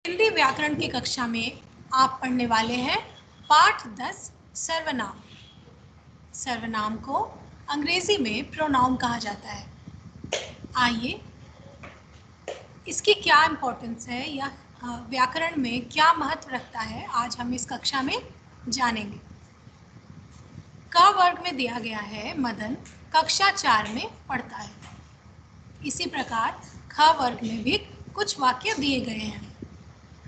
हिंदी व्याकरण की कक्षा में आप पढ़ने वाले हैं पाठ 10 सर्वनाम। सर्वनाम को अंग्रेजी में प्रोनाउन कहा जाता है। आइए इसकी क्या इम्पोर्टेंस है या व्याकरण में क्या महत्व रखता है, आज हम इस कक्षा में जानेंगे। क वर्ग में दिया गया है मदन कक्षा 4 में पढ़ता है। इसी प्रकार ख वर्ग में भी कुछ वाक्य दिए गए हैं।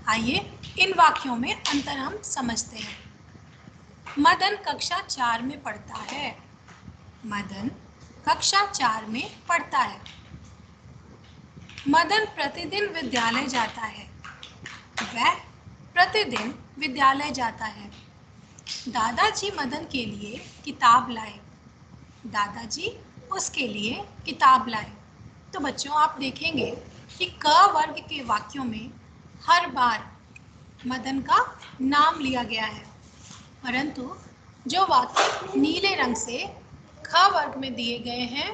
आइए इन वाक्यों में अंतर हम समझते हैं। मदन कक्षा 4 में पढ़ता है। मदन कक्षा 4 में पढ़ता है। मदन प्रतिदिन विद्यालय जाता है। वह प्रतिदिन विद्यालय जाता है। दादाजी मदन के लिए किताब लाए। दादाजी उसके लिए किताब लाए। तो बच्चों आप देखेंगे कि क वर्ग के वाक्यों में हर बार मदन का नाम लिया गया है, परंतु जो वाक्य नीले रंग से ख वर्ग में दिए गए हैं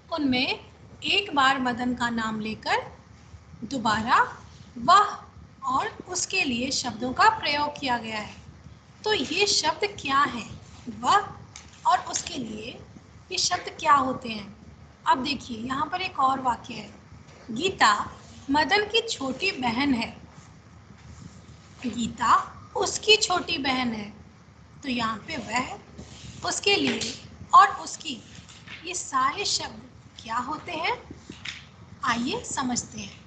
उनमें एक बार मदन का नाम लेकर दोबारा वह और उसके लिए शब्दों का प्रयोग किया गया है। तो ये शब्द क्या है? वह और उसके लिए ये शब्द क्या होते हैं? अब देखिए यहाँ पर एक और वाक्य है, गीता मदन की छोटी बहन है। गीता उसकी छोटी बहन है। तो यहाँ पे वह, उसके लिए और उसकी, ये सारे शब्द क्या होते हैं? आइए समझते हैं।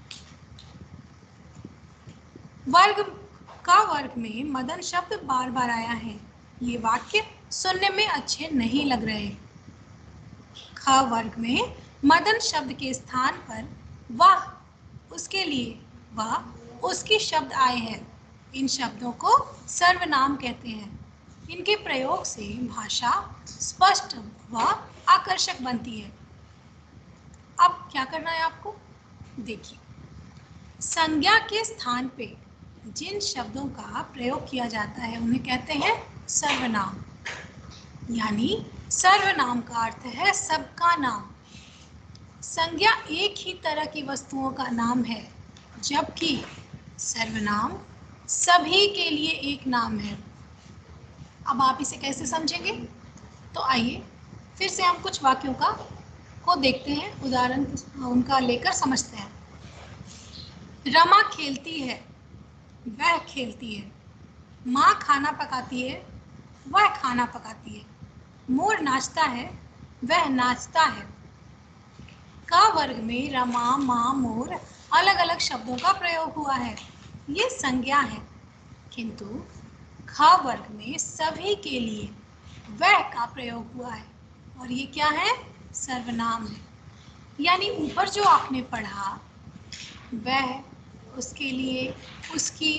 वर्ग में मदन शब्द बार बार आया है। ये वाक्य सुनने में अच्छे नहीं लग रहे। ख वर्ग में मदन शब्द के स्थान पर वह, उसके लिए, वह, उसकी शब्द आए हैं। इन शब्दों को सर्वनाम कहते हैं। इनके प्रयोग से भाषा स्पष्ट व आकर्षक बनती है। अब क्या करना है आपको? देखिए, संज्ञा के स्थान पे जिन शब्दों का प्रयोग किया जाता है उन्हें कहते हैं सर्वनाम। यानी सर्वनाम का अर्थ है सबका नाम। संज्ञा एक ही तरह की वस्तुओं का नाम है, जबकि सर्वनाम सभी के लिए एक नाम है। अब आप इसे कैसे समझेंगे? तो आइए फिर से हम कुछ वाक्यों को देखते हैं, उदाहरण उनका लेकर समझते हैं। रमा खेलती है, वह खेलती है। माँ खाना पकाती है, वह खाना पकाती है। मोर नाचता है, वह नाचता है। क वर्ग में रमा, माँ, मोर अलग अलग शब्दों का प्रयोग हुआ है। ये संज्ञा है, किंतु ख वर्ग में सभी के लिए वह का प्रयोग हुआ है और ये क्या है? सर्वनाम है। यानी ऊपर जो आपने पढ़ा, वह, उसके लिए, उसकी,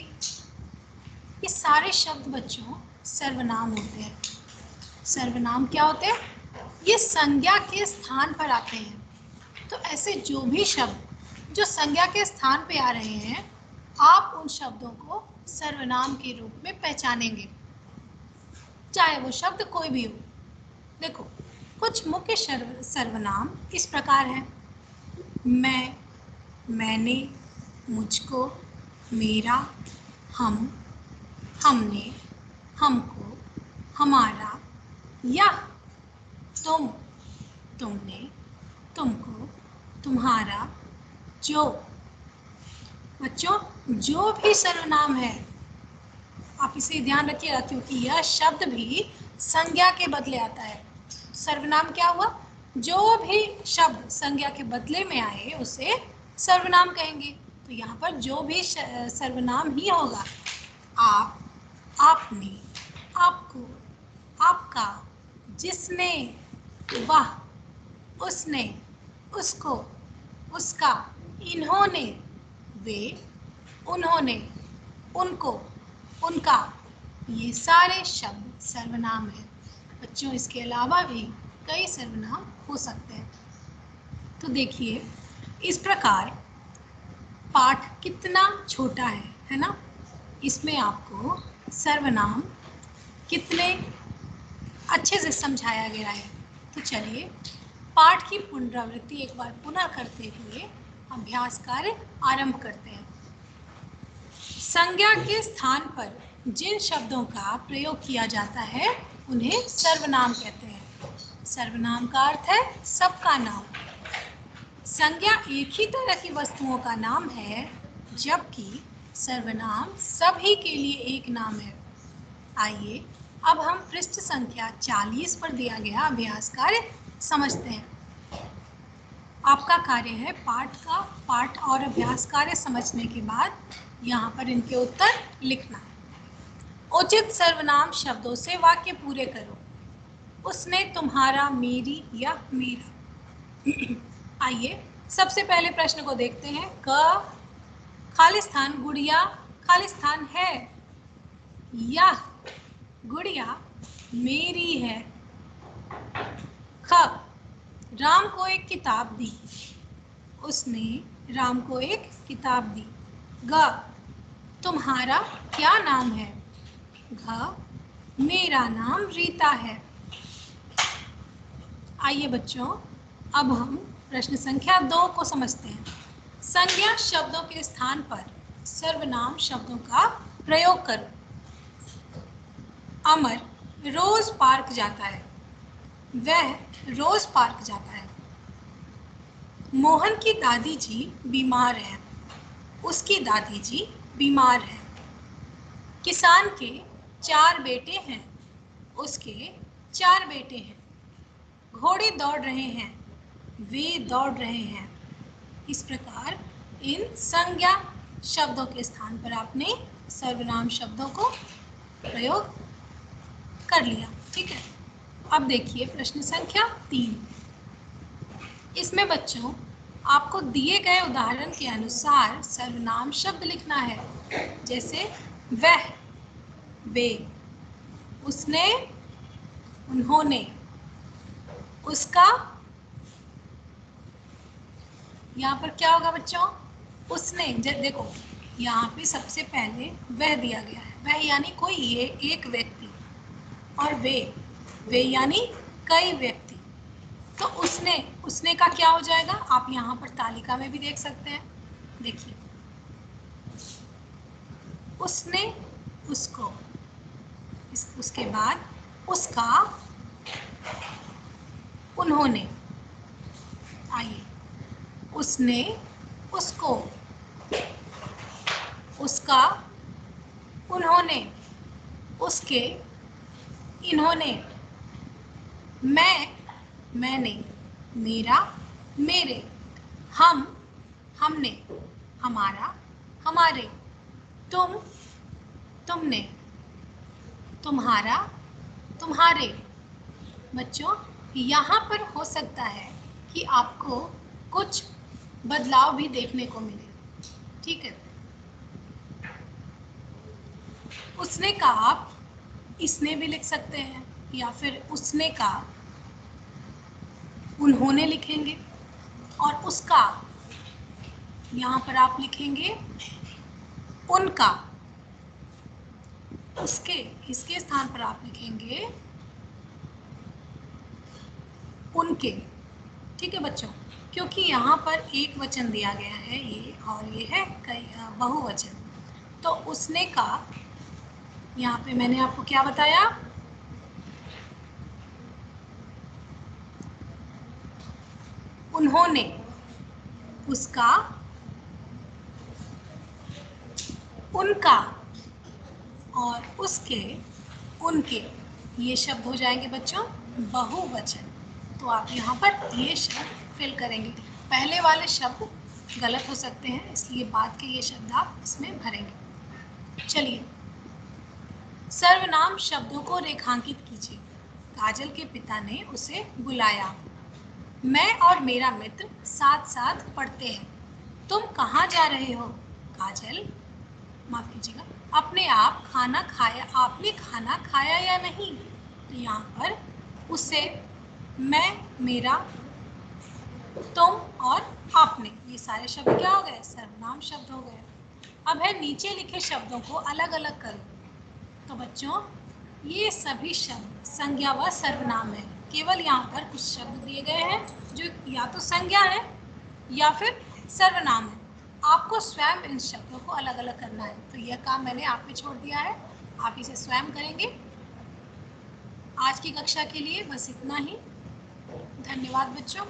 ये सारे शब्द बच्चों सर्वनाम होते हैं। सर्वनाम क्या होते हैं? ये संज्ञा के स्थान पर आते हैं। तो ऐसे जो भी शब्द जो संज्ञा के स्थान पे आ रहे हैं, आप उन शब्दों को सर्वनाम के रूप में पहचानेंगे, चाहे वो शब्द कोई भी हो। देखो, कुछ मुख्य सर्वनाम इस प्रकार हैं। मैं, मैंने, मुझको, मेरा, हम, हमने, हमको, हमारा, यह, तुम, तुमने, तुमको, तुम्हारा, जो। बच्चों, जो भी सर्वनाम है आप इसे ध्यान रखिएगा, क्योंकि यह शब्द भी संज्ञा के बदले आता है। सर्वनाम क्या हुआ? जो भी शब्द संज्ञा के बदले में आए उसे सर्वनाम कहेंगे। तो यहाँ पर जो भी सर्वनाम ही होगा। आप, आपने, आपको, आपका, जिसने, वह, उसने, उसको, उसका, इन्होंने, वे, उन्होंने, उनको, उनका, ये सारे शब्द सर्वनाम हैं। बच्चों, इसके अलावा भी कई सर्वनाम हो सकते हैं। तो देखिए, इस प्रकार पाठ कितना छोटा है ना? इसमें आपको सर्वनाम कितने अच्छे से समझाया गया है। तो चलिए पाठ की पुनरावृत्ति एक बार पुनः करते हुए अभ्यास कार्य आरंभ करते हैं। संज्ञा के स्थान पर जिन शब्दों का प्रयोग किया जाता है उन्हें सर्वनाम कहते हैं। सर्वनाम का अर्थ है सबका नाम। संज्ञा एक ही तरह की वस्तुओं का नाम है, जबकि सर्वनाम सभी के लिए एक नाम है। आइए अब हम पृष्ठ संख्या 40 पर दिया गया अभ्यास कार्य समझते हैं। आपका कार्य है पाठ और अभ्यास कार्य समझने के बाद यहाँ पर इनके उत्तर लिखना। उचित सर्वनाम शब्दों से वाक्य पूरे करो। उसने, तुम्हारा, मेरी या मेरा। आइए सबसे पहले प्रश्न को देखते हैं। क खाली स्थान गुड़िया खाली स्थान है, यह गुड़िया मेरी है। ख राम को एक किताब दी, उसने राम को एक किताब दी। ग तुम्हारा क्या नाम है? घ मेरा नाम रीता है। आइए बच्चों अब हम प्रश्न संख्या 2 को समझते हैं। संज्ञा शब्दों के स्थान पर सर्वनाम शब्दों का प्रयोग करो। अमर रोज पार्क जाता है, वह रोज पार्क जाता है। मोहन की दादी जी बीमार है, उसकी दादी जी बीमार है। किसान के 4 बेटे हैं, उसके 4 बेटे हैं। घोड़े दौड़ रहे हैं, वे दौड़ रहे हैं। इस प्रकार इन संज्ञा शब्दों के स्थान पर आपने सर्वनाम शब्दों को प्रयोग कर लिया। ठीक है, अब देखिए प्रश्न संख्या 3। इसमें बच्चों आपको दिए गए उदाहरण के अनुसार सर्वनाम शब्द लिखना है। जैसे वह, वे, उसने, उन्होंने, उसका। यहाँ पर क्या होगा बच्चों? उसने। देखो यहाँ पे सबसे पहले वह दिया गया है, वह यानी कोई ये एक व्यक्ति, और वे यानी कई व्यक्ति। तो उसने का क्या हो जाएगा? आप यहाँ पर तालिका में भी देख सकते हैं। देखिए उसने, उसको, उसके बाद उसका, उन्होंने। आइए उसने, उसको, उसका, उन्होंने, उसके, इन्होंने, मैं, मैंने, मेरा, मेरे, हम, हमने, हमारा, हमारे, तुम, तुमने, तुम्हारा, तुम्हारे। बच्चों यहाँ पर हो सकता है कि आपको कुछ बदलाव भी देखने को मिले। ठीक है, उसने का आप इसने भी लिख सकते हैं, या फिर उसने का उन्होंने लिखेंगे, और उसका यहाँ पर आप लिखेंगे उनका। उसके, इसके स्थान पर आप लिखेंगे उनके। ठीक है बच्चों, क्योंकि यहाँ पर एक वचन दिया गया है ये, और ये है कई बहुवचन। तो उसने का यहाँ पे मैंने आपको क्या बताया? उन्होंने, उसका, उनका, और उसके, उनके। ये शब्द हो जाएंगे बच्चों बहुवचन। तो आप यहाँ पर ये शब्द फिल करेंगे। पहले वाले शब्द गलत हो सकते हैं, इसलिए बाद के ये शब्द आप इसमें भरेंगे। चलिए सर्वनाम शब्दों को रेखांकित कीजिए। काजल के पिता ने उसे बुलाया। मैं और मेरा मित्र साथ साथ पढ़ते हैं। तुम कहाँ जा रहे हो? काजल, माफ कीजिएगा, अपने आप खाना खाया, आपने खाना खाया या नहीं? तो यहाँ पर उसे, मैं, मेरा, तुम और आपने, ये सारे शब्द क्या हो गए? सर्वनाम शब्द हो गए। अब है नीचे लिखे शब्दों को अलग अलग करो। तो बच्चों ये सभी शब्द संज्ञा व सर्वनाम है। केवल यहाँ पर कुछ शब्द दिए गए हैं जो या तो संज्ञा है या फिर सर्वनाम है। आपको स्वयं इन शब्दों को अलग अलग करना है, तो यह काम मैंने आप पे छोड़ दिया है, आप इसे स्वयं करेंगे। आज की कक्षा के लिए बस इतना ही। धन्यवाद बच्चों।